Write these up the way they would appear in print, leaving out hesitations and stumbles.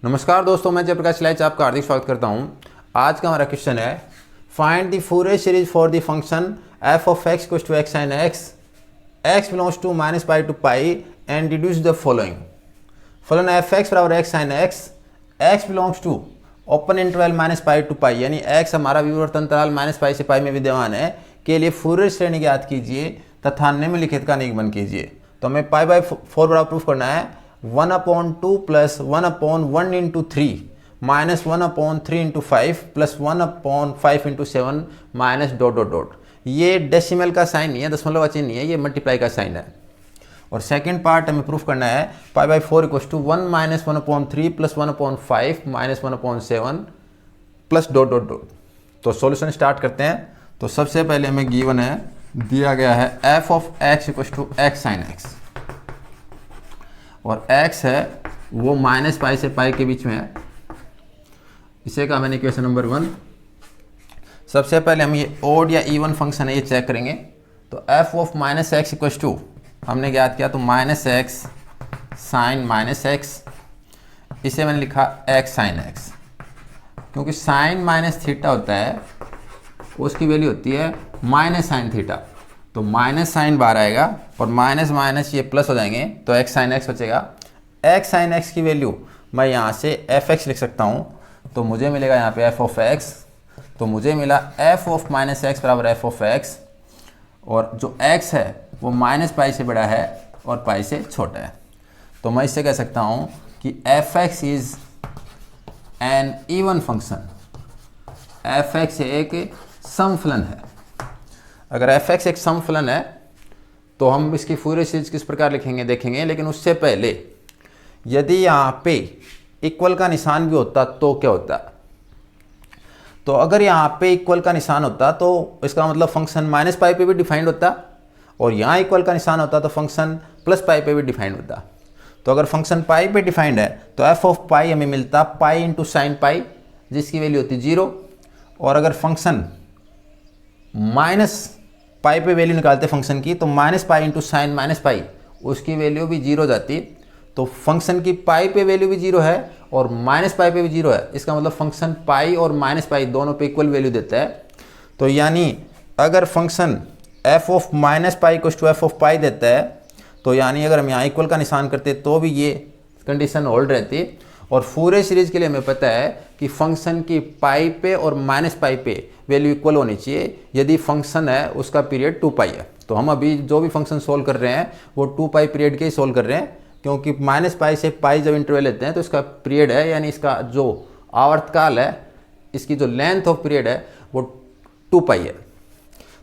नमस्कार दोस्तों, मैं जयप्रकाश लाइच आपका हार्दिक स्वागत करता हूं। आज का हमारा क्वेश्चन है find the Fourier series for the function f of x equals to x sin x belongs to minus pi to pi and deduce the following. फलन f(x) बराबर x sin x belongs to open interval minus pi to pi, यानी x हमारा विवर्त अंतराल minus pi से पाई में विद्यमान है, के लिए फूरियर श्रेणी ज्ञात कीजिए तथा निम्नलिखित का निगमन कीजिए। तो हमें पाई बाई 4 बराबर प्रूफ करना है 1/2 plus 1/1 into 3 minus 1/3 into 5 plus 1/5 into 7 minus dot dot dot. ये डेसिमल का साइन नहीं है, दशमलव चिन्ह नहीं है, ये मल्टीप्लाई का साइन है। और सेकंड पार्ट हमें प्रूफ करना है pi by 4 equals to 1 minus 1/3 plus 1/5 minus 1/7 plus dot dot dot. तो सॉल्यूशन स्टार्ट करते हैं। तो सबसे पहले हमें गिवन है, दिया गया है f of x equals to x sine x, और x है वो माइनस पाई से पाई के बीच में है। इसे कहा मैंने इक्वेशन नंबर 1। सबसे पहले हम ये ओड या इवन फंक्शन है ये चेक करेंगे। तो f of minus x equals to हमने ज्ञात किया, तो minus x sine minus x, इसे मैंने लिखा x साइन x, क्योंकि साइन माइनस थीटा होता है उसकी वैल्यू होती है माइनस साइन थीटा। तो माइनस साइन बाहर आएगा और माइनस माइनस ये प्लस हो जाएंगे, तो x साइन x बचेगा। x साइन x की वैल्यू मैं यहाँ से f(x) लिख सकता हूँ, तो मुझे मिलेगा यहाँ पे f ऑफ x। तो मुझे मिला f ऑफ माइनस एक्स बराबर f ऑफ x, और जो x है वो माइनस पाई से बड़ा है और पाई से छोटा है। तो मैं इससे कह सकता हूँ कि f(x) is an even function. f(x) एक समफलन है। अगर f(x) एक समफलन है तो हम इसकी फूरियर सीरीज किस प्रकार लिखेंगे देखेंगे, लेकिन उससे पहले यदि यहाँ पे इक्वल का निशान भी होता तो क्या होता। तो अगर यहाँ पे इक्वल का निशान होता तो इसका मतलब फंक्शन माइनस पाई पे भी डिफाइंड होता, और यहाँ इक्वल का निशान होता तो फंक्शन प्लस पाई पे भी डिफाइंड होता। तो अगर फंक्शन पाई पे डिफाइंड है तो f ऑफ पाई हमें मिलता पाई इंटू साइन पाई, जिसकी वैल्यू होती 0। और अगर फंक्शन माइनस पाई पे वैल्यू निकालते फंक्शन की, तो minus pi into sine minus pi, उसकी वैल्यू भी 0 जाती। तो फंक्शन की पाई पे वैल्यू भी 0 है और माइनस पाई पे भी 0 है। इसका मतलब फंक्शन पाई और माइनस पाई दोनों पे इक्वल वैल्यू देता है। तो यानी अगर function f of minus pi equals to f of pi देता है, तो यानी अगर हम यहाँ इक्वल का निशान करते तो भी ये कंडीशन होल्ड रहती। और फूरियर सीरीज के लिए हमें पता है कि फंक्शन की पाई पे और माइनस पाई पे वैल्यू इक्वल होनी चाहिए यदि फंक्शन है उसका पीरियड 2 पाई है। तो हम अभी जो भी फंक्शन सोल्व कर रहे हैं वो 2 पाई पीरियड के ही सोल्व कर रहे हैं, क्योंकि माइनस पाई से पाई जब इंटरवल लेते हैं तो इसका पीरियड है, यानी इसका जो आवर्तकाल है, इसकी जो लेंथ ऑफ पीरियड है वो 2 पाई है।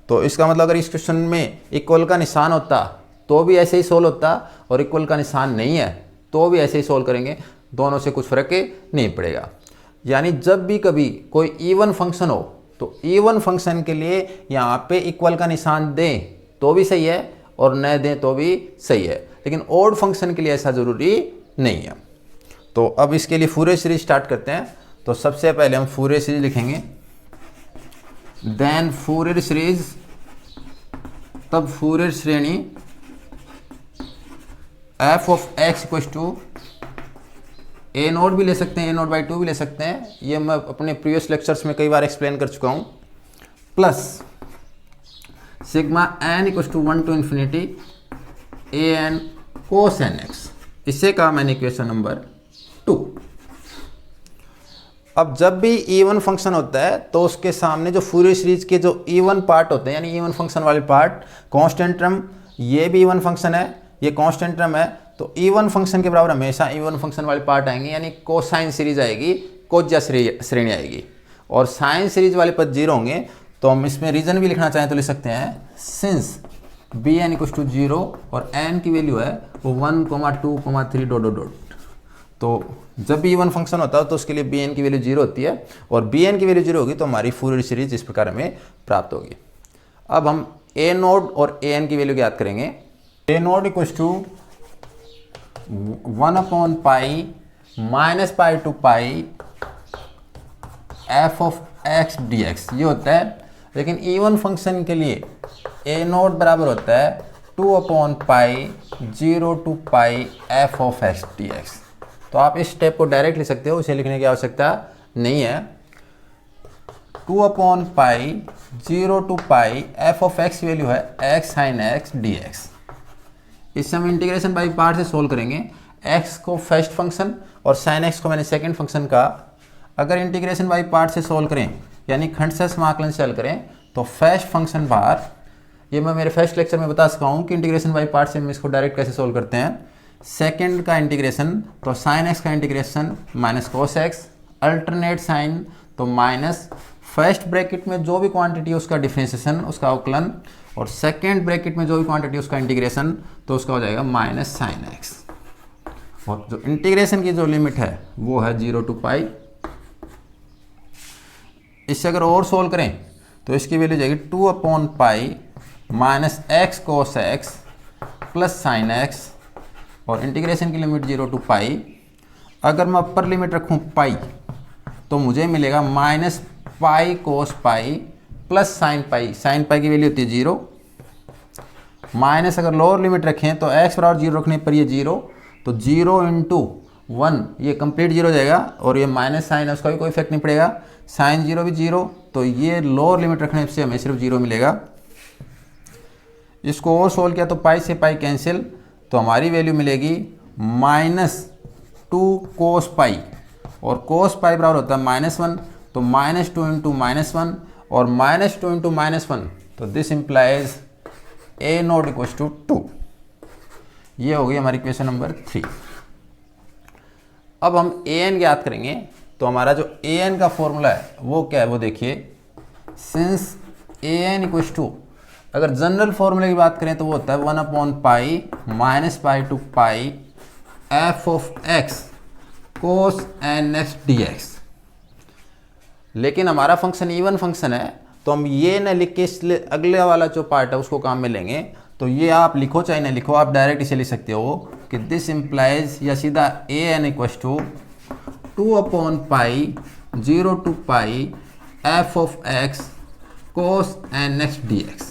तो इसका मतलब अगर इस क्वेश्चन में इक्वल का निशान होता तो भी ऐसे ही सोल्व होता, और इक्वल का निशान नहीं है तो भी ऐसे ही सोल्व करेंगे, दोनों से कुछ फर्क नहीं पड़ेगा। यानी जब भी कभी कोई इवन फंक्शन हो तो इवन फंक्शन के लिए यहाँ पे इक्वल का निशान दें तो भी सही है और न दें तो भी सही है, लेकिन ओड फंक्शन के लिए ऐसा ज़रूरी नहीं है। तो अब इसके लिए फूरियर सीरीज स्टार्ट करते हैं। तो सबसे पहले हम फूरियर सीरीज लिखेंगे, देन फूरियर सीरीज, तब फूरियर श्रेणी f of x equals to a0 भी ले सकते हैं, a0/2 भी ले सकते हैं, ये मैं अपने प्रीवियस लेक्चर्स में कई बार एक्सप्लेन कर चुका हूँ, plus sigma n equals to 1 to infinity an cos nx। इसे कहा मैंने इक्वेशन नंबर 2। अब जब भी इवन फंक्शन होता है तो उसके सामने जो फूरियर सीरीज के जो इवन पार्ट होते हैं, यानी इवन फंक्शन वाले पार्ट, कांस्टेंट टर्म, ये भी इवन फंक्शन है, ये कांस्टेंट टर्म है, तो इवन फंक्शन के बराबर हमेशा इवन फंक्शन वाले पार्ट आएंगे, यानी कोसाइन सीरीज आएगी, कोज्या श्रेणी आएगी। और साइन सीरीज वाले पद 0 होंगे। तो हम इसमें रीजन भी लिखना चाहें तो लिख सकते हैं, सिंस bn इक्वल्स टू 0 और n की वैल्यू है वो 1, 2, 3 डॉट डॉट डॉट। तो जब भी इवन फंक्शन होता है तो उसके लिए bn की वैल्यू 0 होती है, और bn की वैल्यू 0 होगी तो हमारी फूरियर सीरीज इस प्रकार हमें प्राप्त होगी। अब हम a0 और an की वैल्यू ज्ञात करेंगे। a0 equals to 1 pi minus pi to pi f of x dx ये होता है, लेकिन इवन फंक्शन के लिए a0 बराबर होता है 2 pi 0 to pi f of x dx। तो आप इस स्टेप को डायरेक्ट लिख सकते हो, इसे लिखने की आवश्यकता नहीं है। 2/पाई 0 to pi f of x की वैल्यू है x sine x d x. इससे हम इंटीग्रेशन बाई पार्ट से सोल्व करेंगे। एक्स को फर्स्ट फंक्शन और साइन एक्स को मैंने सेकंड फंक्शन का। अगर इंटीग्रेशन बाई पार्ट से सोल्व करें यानी खंड से समाकलन से हल करें तो फर्स्ट फंक्शन बार, ये मैं मेरे फर्स्ट लेक्चर में बता सका हूँ कि इंटीग्रेशन बाई पार्ट से हम इसको डायरेक्ट कैसे सोल्व करते हैं। सेकंड का इंटीग्रेशन तो साइन एक्स का integration minus cos x, alternate sine तो माइनस फर्स्ट ब्रैकेट में जो भी क्वांटिटी है उसका डिफरेंशिएशन उसका अवकलन, और सेकंड ब्रैकेट में जो भी क्वांटिटी उसका इंटीग्रेशन तो उसका हो जाएगा माइनस साइन एक्स। और जो इंटीग्रेशन की जो लिमिट है वो है 0 to पाई। इससे अगर और सोल्व करें तो इसकी वैल्यू जाएगी 2/पाई minus x cos x plus sine x, और इंटीग्रेशन की लिमिट 0 to पाई। अगर मैं अपर लिमिट रखूं पाई तो मुझे मिलेगा minus pi cos pi plus sine pi. Sine pi की वैल्यू होती है 0, माइनस अगर लोअर लिमिट रखें तो एक्स बराबर 0 रखने पर ये 0, तो 0 × 1 ये कंप्लीट 0 हो जाएगा, और ये माइनस साइन है उसका भी कोई इफेक्ट नहीं पड़ेगा, साइन 0 भी 0, तो ये लोअर लिमिट रखने से हमें सिर्फ 0 मिलेगा। इसको और सोल्व किया तो पाई से पाई कैंसिल, तो हमारी वैल्यू मिलेगी -2 कोस पाई, और कोस पाई बराबर होता है -1, तो -2 × -1 और -2 × -1, तो this implies a naught equals to 2। ये हो गई हमारी इक्वेशन नंबर 3। अब हम ए एन ज्ञात करेंगे, तो हमारा जो ए एन का फॉर्मूला है वो क्या है वो देखिए। Since a n equals to, अगर जनरल फॉर्मूले की बात करें तो वो होता है 1/पाई minus pi to pi f of x cos n x d x. लेकिन हमारा फंक्शन इवन फंक्शन है, तो हम ये ना लिख के इसलिए अगले वाला जो पार्ट है उसको काम में लेंगे। तो ये आप लिखो चाहे ना लिखो, आप डायरेक्ट इसे लिख सकते हो कि दिस इम्प्लाइज, या सीधा ए एन इक्वल्स टू 2/पाई 0 to pi f of x cos n x d x.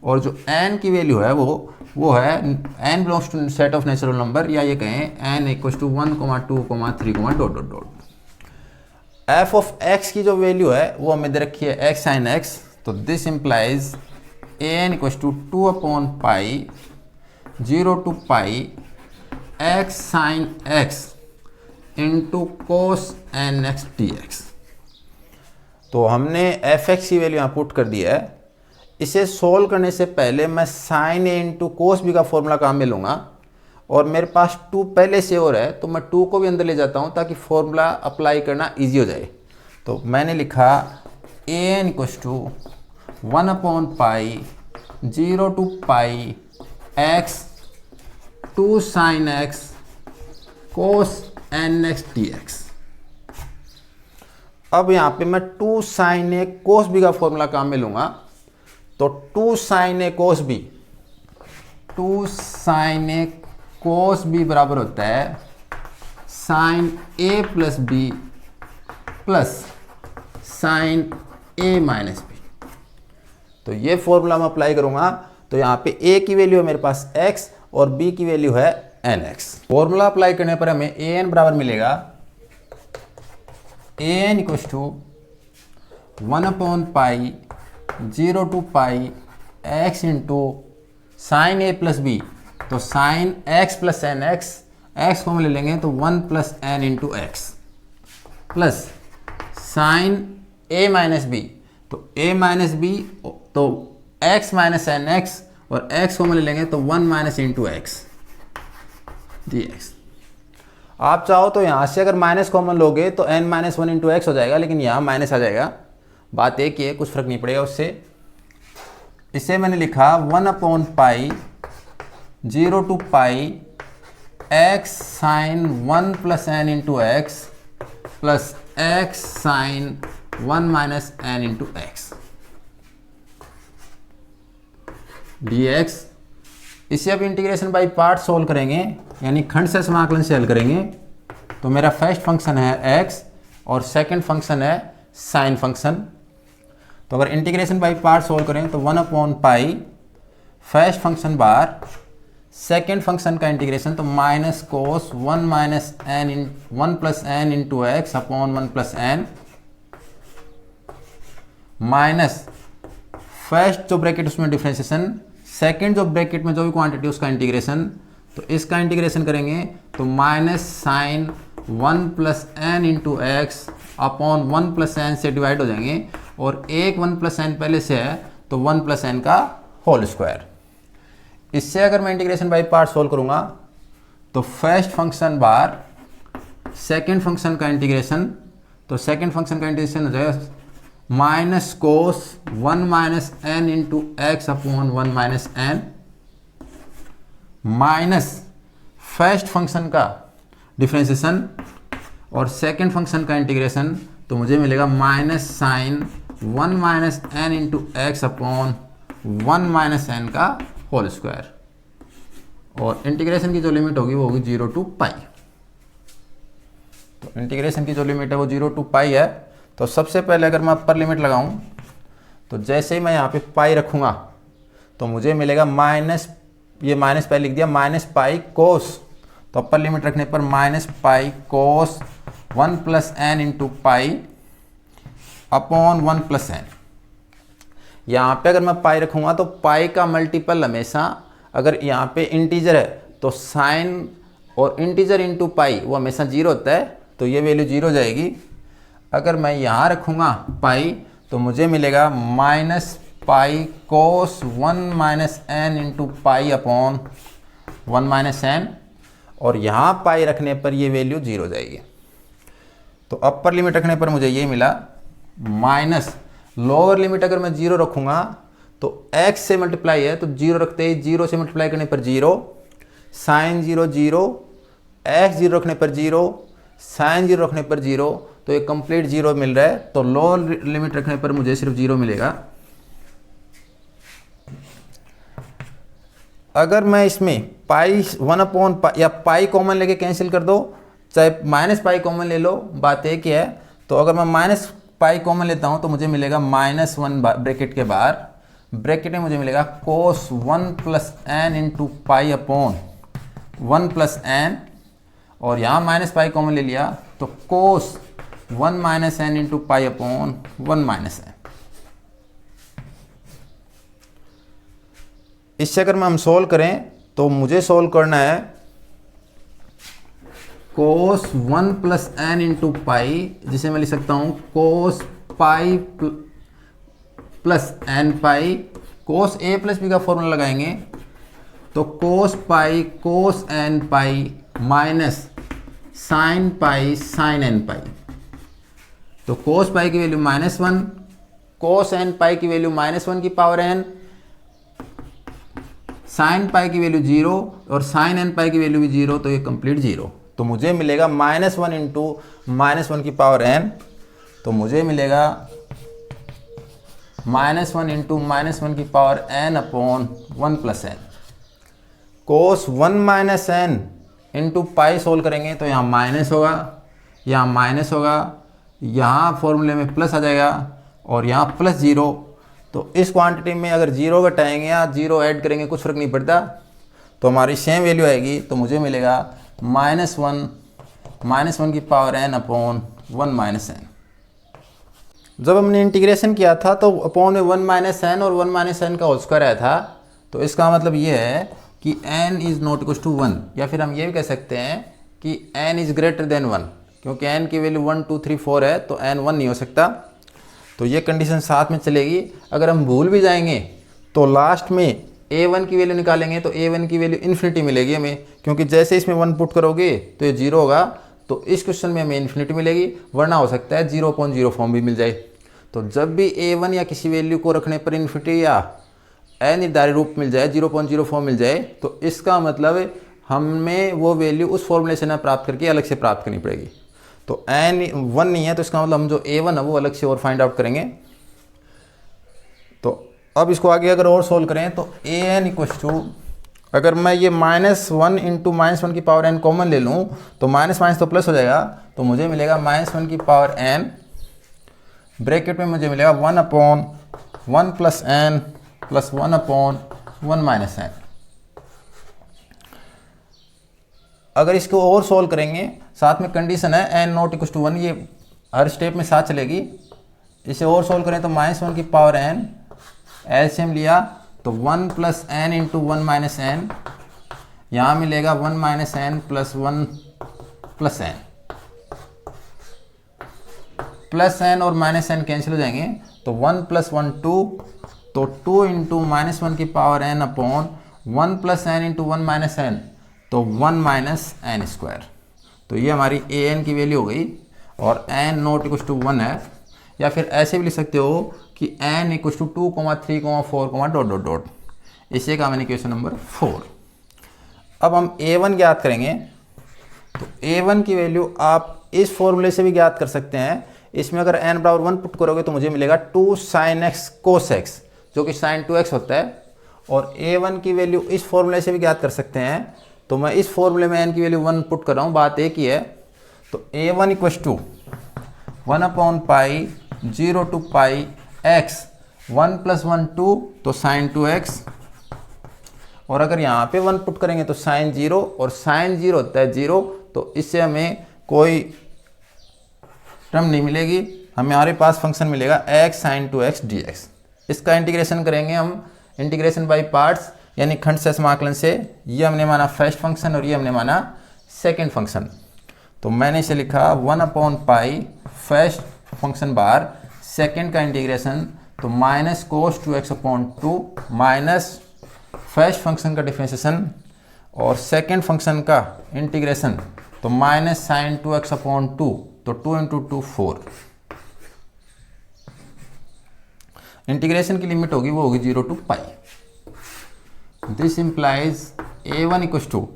और जो n की वैल्यू है वो है n belongs to set of natural number, या ये कहें n equals to 1, 2, 3, dot dot dot. F of x की जो वैल्यू है वो हमें दे रखी है एक्स साइन एक्स, तो this implies a n equals to 2/पाई 0 to pi x sine x into cos n x d x. तो हमने एफ एक्स की वैल्यू यहाँ पुट कर दी है। इसे सोल्व करने से पहले मैं sine a into cos b का फॉर्मूला काम में लूँगा, और मेरे पास 2 पहले से और है तो मैं 2 को भी अंदर ले जाता हूँ ताकि फॉर्मूला अप्लाई करना इजी हो जाए। तो मैंने लिखा ए एन इक्वल्स टू 1/पाई 0 to pi x 2 sine x cos n x d x. अब यहाँ पे मैं 2 साइन ए कोस बी का फॉर्मूला काम में लूँगा, तो 2 sine a cos b, 2 sine a cos b बराबर होता है sine a plus b plus sine a minus b. तो ये फॉर्मूला मैं अप्लाई करूंगा, तो यहाँ पे ए की वैल्यू है मेरे पास x और b की वैल्यू है nx। फॉर्मूला अप्लाई करने पर हमें ए एन बराबर मिलेगा ए एन इक्वल्स टू 1/पाई 0 to pi x into sine a plus b, तो sine x plus n x को हम ले लेंगे तो 1 + n into x plus sine a minus b, तो a माइनस बी तो x माइनस एन एक्स, और x को हम ले लेंगे तो 1 - इंटू एक्स डी एक्स। आप चाहो तो यहाँ से अगर माइनस कॉमन लोगे तो n - 1 इंटू एक्स हो जाएगा, लेकिन यहाँ माइनस आ जाएगा। बात एक ही है, कुछ फर्क नहीं पड़ेगा उससे। इसे मैंने लिखा 1/पाई 0 to pi x sine 1 + n into x plus x sine 1 - n into x d x. इसे अब इंटीग्रेशन बाई पार्ट सोल्व करेंगे, यानी खंड से समाकलन से हल करेंगे। तो मेरा फर्स्ट फंक्शन है x और सेकंड फंक्शन है साइन फंक्शन। तो अगर इंटीग्रेशन बाई पार्ट सोल्व करें तो 1/पाई फर्स्ट फंक्शन बार सेकेंड फंक्शन का इंटीग्रेशन, तो माइनस कोस 1 माइनस एन इन 1 plus n into x upon 1 plus n minus first जो ब्रैकेट उसमें डिफ्रेंसिएशन, सेकेंड जो ब्रैकेट में जो भी क्वांटिटी उसका इंटीग्रेशन, तो इसका इंटीग्रेशन करेंगे तो minus sine 1 plus n into x upon 1 plus n से डिवाइड हो जाएंगे, और एक 1 प्लस एन पहले से है तो 1 प्लस एन का होल स्क्वायर। इससे अगर मैं इंटीग्रेशन बाय पार्ट सोल्व करूंगा तो फर्स्ट फंक्शन बार सेकेंड फंक्शन का इंटीग्रेशन, तो सेकेंड फंक्शन का इंटीग्रेशन हो जाएगा minus cos 1 minus n into x upon 1 minus n minus first function का डिफ्रेंसिएशन और सेकेंड फंक्शन का इंटीग्रेशन, तो मुझे मिलेगा minus sine 1 minus n into x upon 1 minus n का होल स्क्वायर, और इंटीग्रेशन की जो लिमिट होगी वो होगी 0 टू पाई। तो इंटीग्रेशन की जो लिमिट है वो 0 टू पाई है। तो सबसे पहले अगर मैं अपर लिमिट लगाऊं तो जैसे ही मैं यहाँ पे पाई रखूँगा तो मुझे मिलेगा माइनस, ये माइनस पाई लिख दिया, माइनस पाई कोस, तो अपर लिमिट रखने पर minus pi cos 1 plus n into pi upon 1 plus n. यहाँ पे अगर मैं पाई रखूँगा तो पाई का मल्टीपल हमेशा, अगर यहाँ पे इंटीजर है तो साइन और इंटीजर इंटू पाई वो हमेशा 0 होता है, तो ये वैल्यू 0 हो जाएगी। अगर मैं यहाँ रखूँगा पाई तो मुझे मिलेगा minus pi cos 1 minus n into pi upon 1 minus n, और यहाँ पाई रखने पर ये वैल्यू 0 हो जाएगी। तो अपर लिमिट रखने पर मुझे ये मिला माइनस, लोअर लिमिट अगर मैं 0 रखूँगा तो x से मल्टीप्लाई है तो 0 रखते ही 0 से मल्टीप्लाई करने पर 0, साइन 0 0, x 0 रखने पर 0, साइन 0 रखने पर 0, तो ये कंप्लीट 0 मिल रहा है। तो लोअर लिमिट रखने पर मुझे सिर्फ 0 मिलेगा। अगर मैं इसमें पाई 1 अपॉन या पाई कॉमन लेके कैंसिल कर दो, चाहे माइनस पाई कॉमन ले लो, बात एक ही है। तो अगर मैं माइनस पाई कॉमन लेता हूं तो मुझे मिलेगा माइनस 1 ब्रैकेट के बाहर, ब्रैकेट में मुझे मिलेगा cos 1 plus n into pi upon 1 plus n, और यहाँ माइनस पाई कॉमन ले लिया तो cos 1 minus n into pi upon 1 minus n. इससे अगर हम सोल्व करें तो मुझे सोल्व करना है cos 1 plus n into pi, जिसे मैं लिख सकता हूं cos pi plus n pi, cos a plus b का फॉर्मूला लगाएंगे तो cos pi cos n pi minus sine pi sine n pi. तो कोस पाई की वैल्यू -1, कोस एन पाई की वैल्यू -1 की पावर n, साइन पाई की वैल्यू 0 और साइन एन पाई की वैल्यू भी 0, तो ये कंप्लीट 0। तो मुझे मिलेगा -1 इंटू -1 की पावर n, तो मुझे मिलेगा -1 इंटू -1 की power n upon 1 plus n. Cos 1 minus n into pi solve करेंगे तो यहाँ माइनस होगा, यहाँ माइनस होगा, यहाँ फॉर्मूले में प्लस आ जाएगा और यहाँ प्लस 0। तो इस क्वांटिटी में अगर 0 घटाएंगे या 0 ऐड करेंगे कुछ फर्क नहीं पड़ता, तो हमारी सेम वैल्यू आएगी। तो मुझे मिलेगा -1 की power n upon 1 minus n. जब हमने इंटीग्रेशन किया था तो अपॉन में 1 माइनस एन और 1 माइनस एन का होल स्क्वायर आया था। तो इसका मतलब ये है कि n is not equal to 1, या फिर हम ये भी कह सकते हैं कि n इज़ ग्रेटर देन 1, क्योंकि n की वैल्यू 1 2 3 4 है तो n 1 नहीं हो सकता। तो ये कंडीशन साथ में चलेगी। अगर हम भूल भी जाएंगे तो लास्ट में a1 की वैल्यू निकालेंगे तो a1 की वैल्यू इन्फिनिटी मिलेगी हमें, क्योंकि जैसे इसमें 1 पुट करोगे तो ये 0 होगा। तो इस क्वेश्चन में हमें इन्फिनिटी मिलेगी, वरना हो सकता है 0/0 फॉर्म भी मिल जाए। तो जब भी a1 या किसी वैल्यू को रखने पर इन्फिनिटी या अनिर्धारित रूप मिल जाए, 0/0 फॉर्म मिल जाए, तो इसका मतलब हमें वो वैल्यू उस फॉर्मूले से ना प्राप्त करके अलग से प्राप्त करनी पड़ेगी। तो n 1 नहीं है तो इसका मतलब हम जो a1 है वो अलग से और फाइंड आउट करेंगे। तो अब इसको आगे अगर और सोल्व करें तो an इक्वल्स टू, अगर मैं ये -1 इंटू -1 की पावर n कॉमन ले लूँ तो माइनस माइनस तो प्लस हो जाएगा, तो मुझे मिलेगा -1 की पावर n, ब्रैकेट में मुझे मिलेगा 1 upon 1 plus n plus 1 upon 1 minus n। अगर इसको और सोल्व करेंगे, साथ में कंडीशन है n नॉट इक्वल टू 1, ये हर स्टेप में साथ चलेगी। इसे और सोल्व करें तो -1 की पावर n, एलसीएम लिया तो 1 plus n into 1 minus n, यहाँ मिलेगा 1 minus n plus 1 plus n, plus n और माइनस n कैंसिल हो जाएंगे तो 1 प्लस 1 2, तो 2 इंटू -1 की power n upon 1 plus n into 1 minus n, तो 1 माइनस n स्क्वायर। तो ये हमारी an की वैल्यू हो गई और n नॉट इक्वल टू 1 है। या फिर ऐसे भी लिख सकते हो कि n equal to 2, 3, 4, dot dot dot. इसे का मैंने इक्वेशन नंबर 4। अब हम a1 ज्ञात करेंगे। तो a1 की वैल्यू आप इस फॉर्मूले से भी ज्ञात कर सकते हैं। इसमें अगर n बराबर 1 पुट करोगे तो मुझे मिलेगा 2 sin x cos x, जो कि sin 2x होता है। और a1 की वैल्यू इस फॉर्मूले से भी ज्ञात कर सकते हैं। तो मैं इस फॉर्मूले में n की वैल्यू 1 पुट कर रहा हूँ, बात एक ही है। तो a1 equal to 1 upon pi 0 to pi x, 1 plus 1 2, तो sin 2x। और अगर यहाँ पे 1 पुट करेंगे तो sin 0, और sin 0 होता है 0, तो इससे हमें कोई टर्म नहीं मिलेगी, हमारे पास फंक्शन मिलेगा x sin 2x dx। इसका इंटीग्रेशन करेंगे हम, इंटीग्रेशन बाय पार्ट्स, यानी खंड से समाकलन से। ये हमने माना फर्स्ट फंक्शन और ये हमने माना सेकंड फंक्शन। तो मैंने इसे लिखा 1 अपॉन पाई फर्स्ट फंक्शन बार, सेकंड का इंटीग्रेशन तो माइनस कोस 2x upon 2, minus first function का डिफरेंशिएशन और सेकंड फंक्शन का इंटीग्रेशन तो माइनस साइन 2x अपॉन 2, तो 2 इंटू 2 4। इंटीग्रेशन की लिमिट होगी, वो होगी 0 to pi. This implies a1 equal to,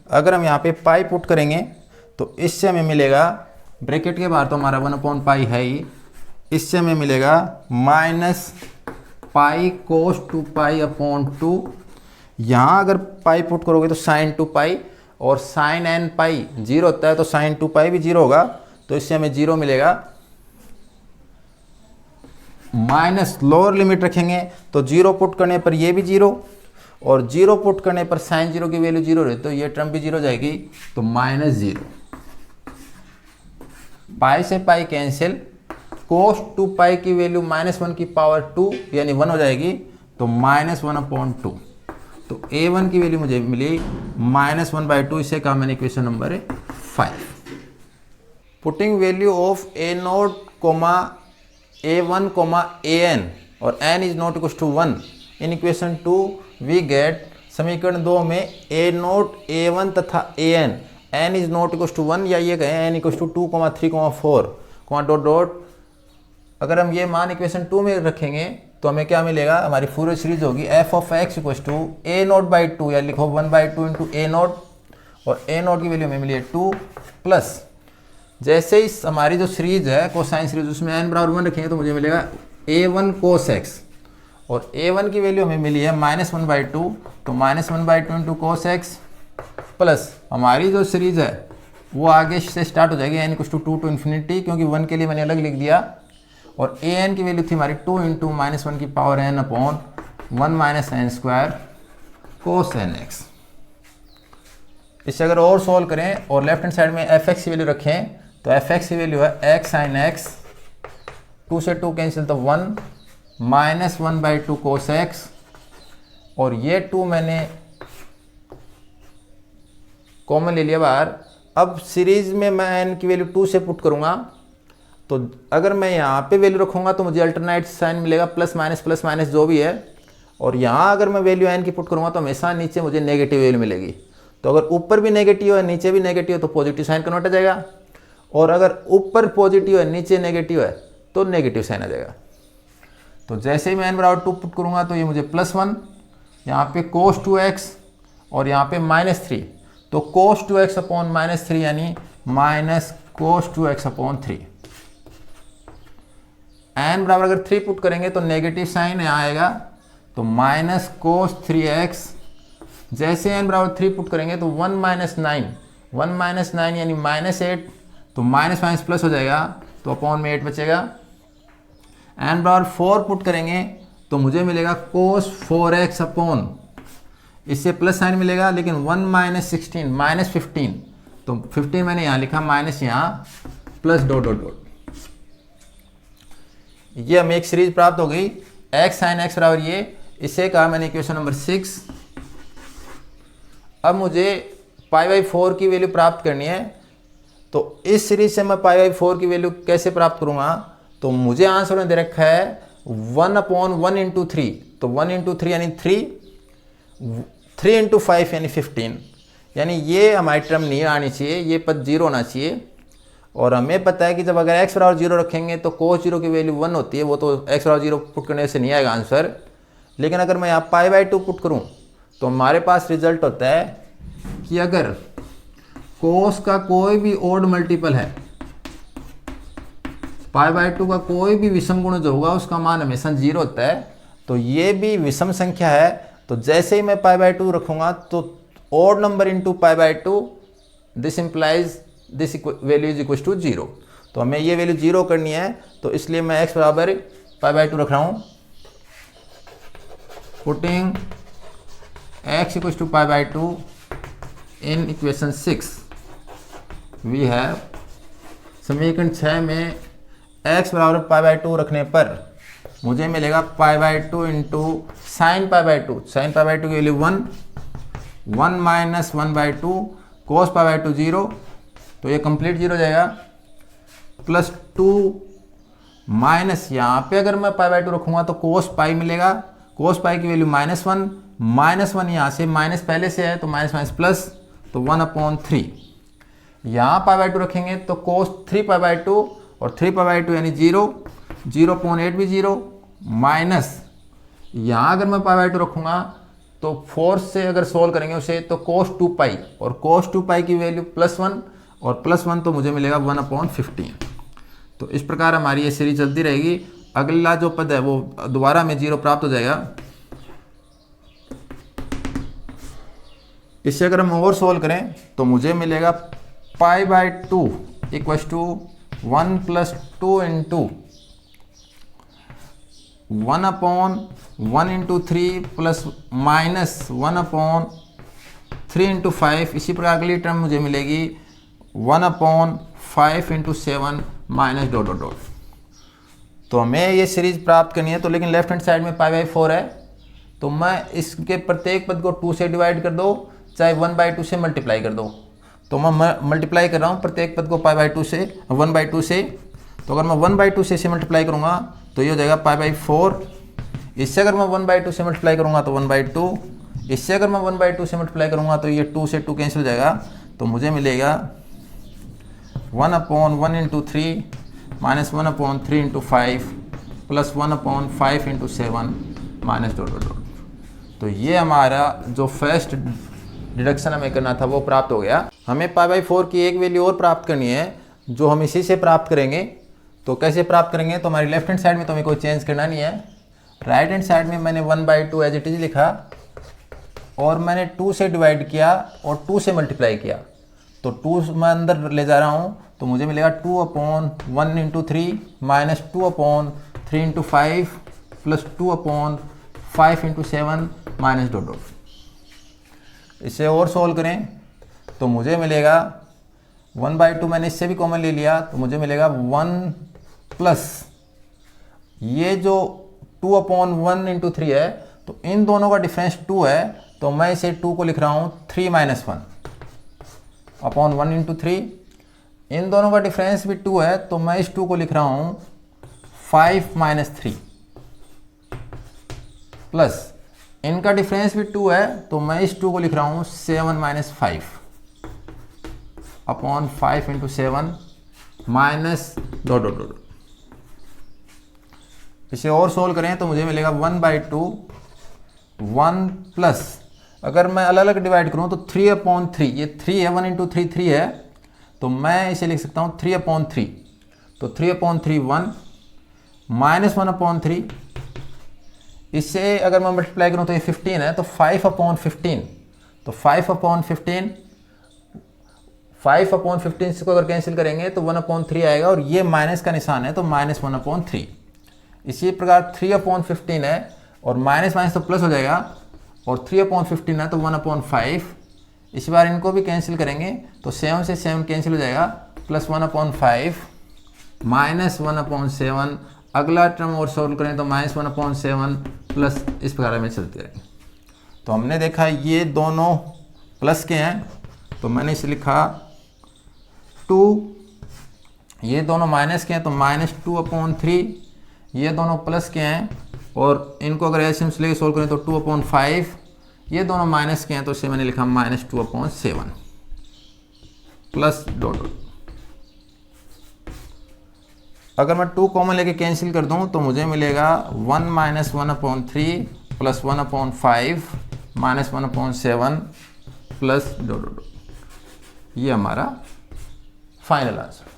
अगर हम यहाँ पे पाई पुट करेंगे तो इससे हमें मिलेगा, ब्रैकेट के बाहर तो हमारा 1 अपॉन पाई है ही, इससे हमें मिलेगा माइनस पाई कोस 2 पाई अपॉन 2। यहाँ अगर पाई पुट करोगे तो साइन 2 पाई, और साइन n पाई 0 होता है तो साइन 2 पाई भी 0 होगा, तो इससे हमें 0 मिलेगा। माइनस लोअर लिमिट रखेंगे तो 0 पुट करने पर ये भी 0, और 0 पुट करने पर साइन 0 की वैल्यू 0 रहे तो ये टर्म भी 0 जाएगी, तो -0। पाई से पाई कैंसिल, कोस 2 पाई की वैल्यू -1 की पावर 2 यानी 1 हो जाएगी, तो -1 अपॉन 2। तो a1 की वैल्यू मुझे मिली -1/2। इसे कहा मैंने equation number 5। Putting value of a0, a1, an और n is not equal to 1 in equation 2 we get, समीकरण 2 में a0, a1 तथा an, n is not equal to 1, या ये कहें n equal to 2, 3, 4, dot dot. अगर हम ये मान इक्वेशन 2 में रखेंगे तो हमें क्या मिलेगा, हमारी फूरियर सीरीज होगी f of x equal to a0/2, या लिखो 1/2 इंटू a0, और a0 की वैल्यू हमें मिली है 2, प्लस जैसे ही हमारी जो सीरीज है कोसाइन सीरीज, उसमें n बराबर 1 रखेंगे तो मुझे मिलेगा a1 cos x, और a1 की वैल्यू हमें मिली है -1/2, तो -1/2 इंटू cos x, प्लस हमारी जो सीरीज है वो आगे से स्टार्ट हो जाएगी n equal to 2 to infinity, क्योंकि 1 के लिए मैंने अलग लिख दिया। और an की वैल्यू थी हमारी 2 इंटू -1 की power n upon 1 minus n square cos nx। इसे अगर और सॉल्व करें और लेफ्ट हैंड साइड में fx की वैल्यू रखें तो fx की वैल्यू है x sin x, 2 से 2 कैंसिल तो 1, -1/2 cos x, और ये 2 मैंने कॉमन ले लिया बाहर। अब सीरीज में मैं n की वैल्यू 2 से पुट करूंगा, तो अगर मैं यहाँ पे वैल्यू रखूंगा तो मुझे अल्टरनेट साइन मिलेगा, प्लस माइनस जो भी है। और यहाँ अगर मैं वैल्यू n की पुट करूंगा तो हमेशा नीचे मुझे नेगेटिव वैल्यू मिलेगी। तो अगर ऊपर भी नेगेटिव है नीचे भी नेगेटिव है तो पॉजिटिव साइन कन्वर्ट आ जाएगा, और अगर ऊपर पॉजिटिव है नीचे नेगेटिव है तो नेगेटिव साइन आ जाएगा। तो जैसे ही मैं n बराबर 2 पुट करूंगा तो ये मुझे +1, यहाँ पे cos 2x और यहाँ पे -3, तो cos 2x अपॉन -3 यानी minus cos 2x upon 3। n बराबर अगर 3 पुट करेंगे तो नेगेटिव साइन यहाँ आएगा, तो माइनस cos 3x। जैसे n बराबर 3 पुट करेंगे तो 1 माइनस 9 यानी -8, तो माइनस माइनस प्लस हो जाएगा, तो अपॉन में 8 बचेगा। n बराबर 4 पुट करेंगे तो मुझे मिलेगा cos 4x अपॉन, इससे प्लस साइन मिलेगा लेकिन 1 माइनस 16 -15, तो 15 मैंने यहाँ लिखा माइनस यहाँ प्लस डॉट डॉट डॉट। ये हमें एक सीरीज प्राप्त हो गई x sin x बराबर ये, इसे कहा मैंने इक्वेशन नंबर 6। अब मुझे पाई बाई 4 की वैल्यू प्राप्त करनी है, तो इस सीरीज से मैं पाई बाई 4 की वैल्यू कैसे प्राप्त करूंगा? तो मुझे आंसर में दे रखा है 1/1 इंटू 3, तो 1 इंटू 3 यानी 3 इंटू 5 यानी 15, यानी ये हमारी टर्म नहीं आनी चाहिए, ये पद 0 होना चाहिए। और हमें पता है कि जब अगर x बराबर 0 रखेंगे तो cos 0 की वैल्यू 1 होती है, वो तो x बराबर 0 पुट करने से नहीं आएगा आंसर। लेकिन अगर मैं यहाँ पाई बाई 2 पुट करूँ तो हमारे पास रिजल्ट होता है कि अगर cos का कोई भी ओड मल्टीपल है, पाई बाई 2 का कोई भी विषम गुण जो होगा उसका मान हमेशा 0 होता है। तो ये भी विषम संख्या है, तो जैसे ही मैं पाई बाई 2 रखूँगा तो odd number into pi by 2, this implies this value is equal to 0। तो हमें ये वैल्यू 0 करनी है, तो इसलिए मैं x बराबर पाई बाई 2 रख रहा हूँ। Putting x equal to pi by 2 in equation 6 we have, समीकरण 6 में x बराबर पाई बाई 2 रखने पर मुझे मिलेगा pi by 2 into sine pi by 2। Sine pi by 2 की value 1 minus 1/2 cos pi by 2 0, तो ये कंप्लीट 0 हो जाएगा, प्लस 2 माइनस यहाँ पे अगर मैं पाई बाई 2 रखूँगा तो कोस पाई मिलेगा, कोस पाई की वैल्यू -1 यहाँ से माइनस पहले से है तो माइनस माइनस प्लस, तो 1/3। यहाँ पाई बाई 2 रखेंगे तो कोस 3 पाई बाई 2 और 3 पाई बाई 2 यानी 0/8 भी 0, माइनस यहाँ अगर मैं पाई बाई 2 रखूँगा तो 4 से अगर सोल्व करेंगे उसे तो कोस 2 पाई, और कोस 2 पाई की वैल्यू +1 और +1 तो मुझे मिलेगा 1/15। तो इस प्रकार हमारी ये सीरीज चलती रहेगी। अगला जो पद है वो दोबारा में 0 प्राप्त हो जाएगा। इससे अगर हम और सोल्व करें तो मुझे मिलेगा pi by 2 equals to 1 + 2 into 1/1 into 3 plus minus 1/3 into 5। इसी प्रकार अगली टर्म मुझे मिलेगी 1/5 into 7 minus dot dot dot. तो हमें ये सीरीज प्राप्त करनी है, तो लेकिन लेफ्ट हैंड साइड में पाई बाई 4 है, तो मैं इसके प्रत्येक पद को 2 से डिवाइड कर दो, चाहे 1/2 से मल्टीप्लाई कर दो। तो मैं मल्टीप्लाई कर रहा हूँ प्रत्येक पद को पाई बाई 2 से 1/2 से। तो अगर मैं 1/2 से इसे मल्टीप्लाई करूँगा तो ये हो जाएगा पाई बाई 4। इससे अगर मैं 1/2 से मल्टीप्लाई करूँगा तो 1/2। इससे अगर मैं 1/2 से मल्टीप्लाई करूँगा तो ये 2 से 2 कैंसिल हो जाएगा, तो मुझे मिलेगा 1/1 into 3 minus 1/3 into 5 plus 1/5 into 7 minus dot dot dot. तो ये हमारा जो फर्स्ट डिडक्शन हमें करना था वो प्राप्त हो गया। हमें पाई बाई 4 की एक वैल्यू और प्राप्त करनी है, जो हम इसी से प्राप्त करेंगे। तो कैसे प्राप्त करेंगे? तो हमारी लेफ्ट हैंड साइड में तो हमें कोई चेंज करना नहीं है, राइट हैंड साइड में मैंने 1/2 एज इट इज लिखा और मैंने 2 से डिवाइड किया और 2 से मल्टीप्लाई किया। तो 2 मैं अंदर ले जा रहा हूँ, तो मुझे मिलेगा 2/1 into 3 minus 2/3 into 5 plus 2/5 into 7 minus dot dot. इसे और सोल्व करें तो मुझे मिलेगा 1/2 मैंने इससे भी कॉमन ले लिया, तो मुझे मिलेगा 1 प्लस ये जो 2/1 इंटू 3 है, तो इन दोनों का डिफरेंस 2 है, तो मैं इसे 2 को लिख रहा हूँ 3 - 1/1 इंटू 3। इन दोनों का डिफरेंस भी 2 है, तो मैं इस 2 को लिख रहा हूँ 5 - 3 प्लस इनका डिफरेंस भी 2 है, तो मैं इस 2 को लिख रहा हूँ 7 - 5/5 into 7 minus dot dot dot. इसे और सोल्व करें तो मुझे मिलेगा 1/2 1 प्लस अगर मैं अलग अलग डिवाइड करूं तो 3/3, ये 3 है, 1 इंटू 3 3 है, तो मैं इसे लिख सकता हूँ 3/3। तो 3/3 1 माइनस 1/3, इससे अगर मैं मल्टीप्लाई करूँ तो ये 15 है, तो 5/15। तो 5/15 को अगर कैंसिल करेंगे तो 1/3 आएगा, और ये माइनस का निशान है तो माइनस 1/3। इसी प्रकार 3/15 है और माइनस माइनस तो प्लस हो जाएगा, और 3/15 है तो 1/5। इस बार इनको भी कैंसिल करेंगे तो 7 से 7 कैंसिल हो जाएगा, प्लस 1/5 माइनस 1/7। अगला टर्म और सॉल्व करें तो माइनस 1/7 प्लस, इस प्रकार में चलते रहेंगे। तो हमने देखा ये दोनों प्लस के हैं तो मैंने इसे लिखा 2, ये दोनों माइनस के हैं तो -2/3, ये दोनों प्लस के हैं और इनको अगर एलसीएम से लेके सोल्व करें तो 2/5, ये दोनों माइनस के हैं तो इसे मैंने लिखा -2/7 प्लस डॉट डॉट। अगर मैं 2 कॉमन लेके कैंसिल कर दूं तो मुझे मिलेगा 1 - 1/3 plus 1/5 minus 1/7 plus dot dot. ये हमारा फाइनल आंसर।